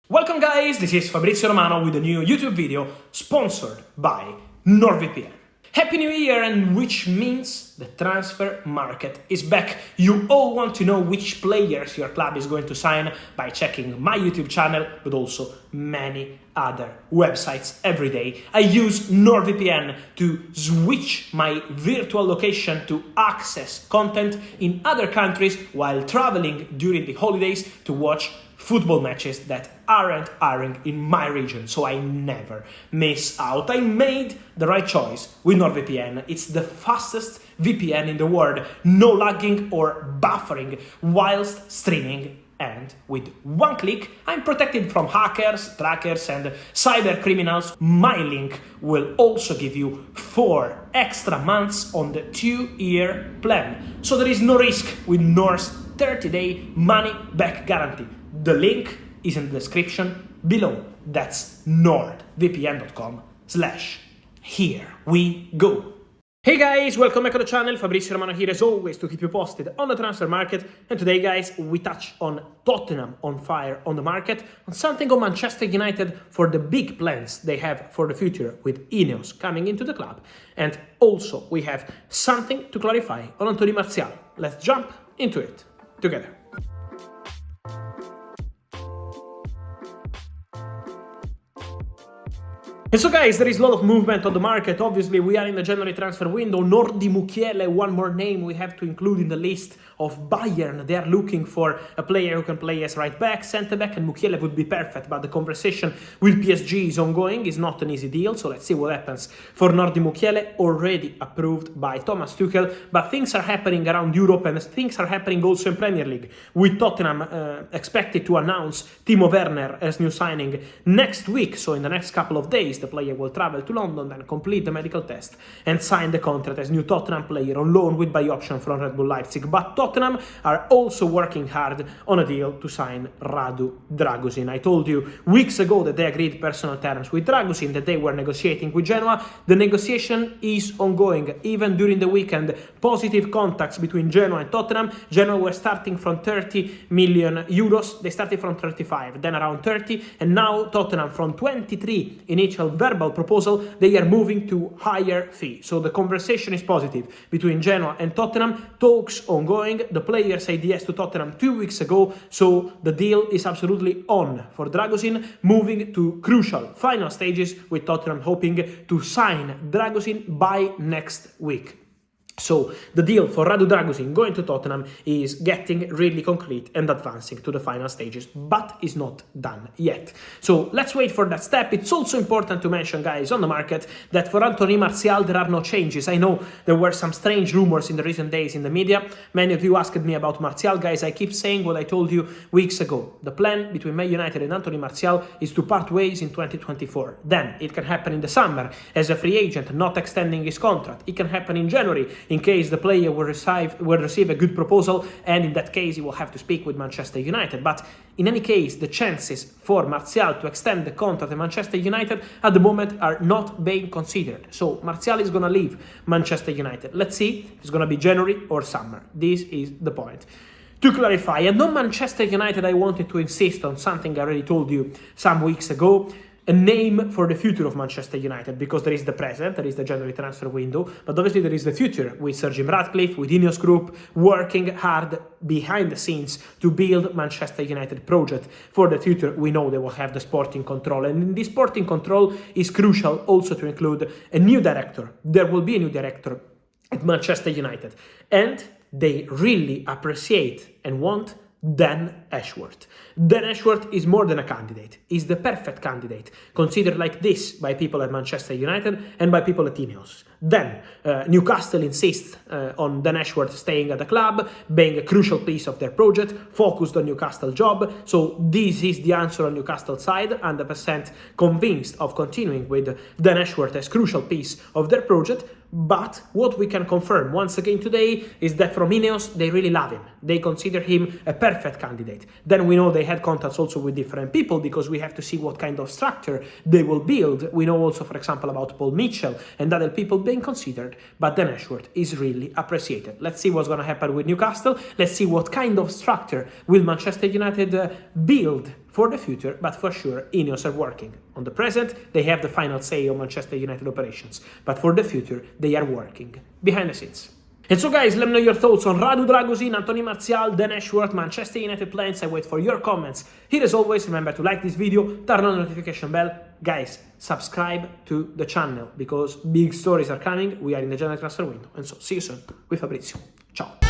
Welcome guys, this is Fabrizio Romano with a new YouTube video sponsored by NordVPN. Happy New Year, and which means the transfer market is back. You all want to know which players your club is going to sign by checking my YouTube channel, but also many other websites every day. I use NordVPN to switch my virtual location to access content in other countries while traveling during the holidays to watch football matches that aren't airing in my region, so I never miss out. I made the right choice with NordVPN. It's the fastest VPN in the world, no lagging or buffering whilst streaming, and with one click, I'm protected from hackers, trackers, and cyber criminals. My link will also give you 4 extra months on the 2-year plan, so there is no risk with Nord's 30-day money-back guarantee. The link is in the description below. That's nordvpn.com/here we go. Hey guys, welcome back to the channel. Fabrizio Romano here as always to keep you posted on the transfer market. And today guys, we touch on Tottenham on fire on the market, on something on Manchester United for the big plans they have for the future with Ineos coming into the club. And also we have something to clarify on Anthony Martial. Let's jump into it together. And so guys, there is a lot of movement on the market. Obviously, we are in the January transfer window. Nordi Mukiele, one more name we have to include in the list of Bayern. They are looking for a player who can play as right back, centre back, and Mukiele would be perfect. But the conversation with PSG is ongoing. It's not an easy deal, so let's see what happens for Nordi Mukiele, already approved by Thomas Tuchel. But things are happening around Europe, and things are happening also in Premier League, with Tottenham expected to announce Timo Werner as new signing next week. So in the next couple of days, the player will travel to London, then complete the medical test and sign the contract as new Tottenham player on loan with buy option from Red Bull Leipzig. But Tottenham are also working hard on a deal to sign Radu Dragusin. I told you weeks ago that they agreed personal terms with Dragusin, that they were negotiating with Genoa. The negotiation is ongoing. Even during the weekend, positive contacts between Genoa and Tottenham. Genoa were starting from 30 million euros. They started from 35, then around 30, and now Tottenham from 23 initial verbal proposal, they are moving to higher fee. So the conversation is positive between Genoa and Tottenham. Talks ongoing. The player said yes to Tottenham 2 weeks ago, so the deal is absolutely on for Dragusin, moving to crucial final stages with Tottenham hoping to sign Dragusin by next week. So the deal for Radu Dragusin going to Tottenham is getting really concrete and advancing to the final stages, but is not done yet. So let's wait for that step. It's also important to mention, guys, on the market that for Anthony Martial there are no changes. I know there were some strange rumors in the recent days in the media. Many of you asked me about Martial, guys. I keep saying what I told you weeks ago. The plan between Man United and Anthony Martial is to part ways in 2024. Then it can happen in the summer as a free agent, not extending his contract. It can happen in January in case the player will receive a good proposal, and in that case he will have to speak with Manchester United. But in any case, the chances for Martial to extend the contract at Manchester United at the moment are not being considered. So Martial is going to leave Manchester United. Let's see if it's going to be January or summer. This is the point. To clarify, and on Manchester United, I wanted to insist on something I already told you some weeks ago. A name for the future of Manchester United, because there is the present, there is the January transfer window, but obviously there is the future with Sir Jim Ratcliffe, with Ineos Group, working hard behind the scenes to build Manchester United project for the future. We know they will have the sporting control, and in this sporting control is crucial also to include a new director. There will be a new director at Manchester United, and they really appreciate and want Dan Ashworth. Dan Ashworth is more than a candidate. He's the perfect candidate, considered like this by people at Manchester United and by people at Ineos. Then Newcastle insists on Dan Ashworth staying at the club, being a crucial piece of their project, focused on Newcastle job. So this is the answer on Newcastle side, 100% convinced of continuing with Dan Ashworth as crucial piece of their project. But what we can confirm once again today is that from Ineos, they really love him. They consider him a perfect candidate. Then we know they had contacts also with different people, because we have to see what kind of structure they will build. We know also, for example, about Paul Mitchell and other people being considered, but Dan Ashworth is really appreciated. Let's see what's going to happen with Newcastle. Let's see what kind of structure will Manchester United build for the future, but for sure Ineos are working. On the present, they have the final say on Manchester United operations, but for the future, they are working behind the scenes. And so guys, let me know your thoughts on Radu Dragusin, Anthony Martial, Dan Ashworth, Manchester United plans. I wait for your comments. Here as always, remember to like this video, turn on the notification bell. Guys, subscribe to the channel because big stories are coming. We are in the January transfer window. And so see you soon with Fabrizio. Ciao.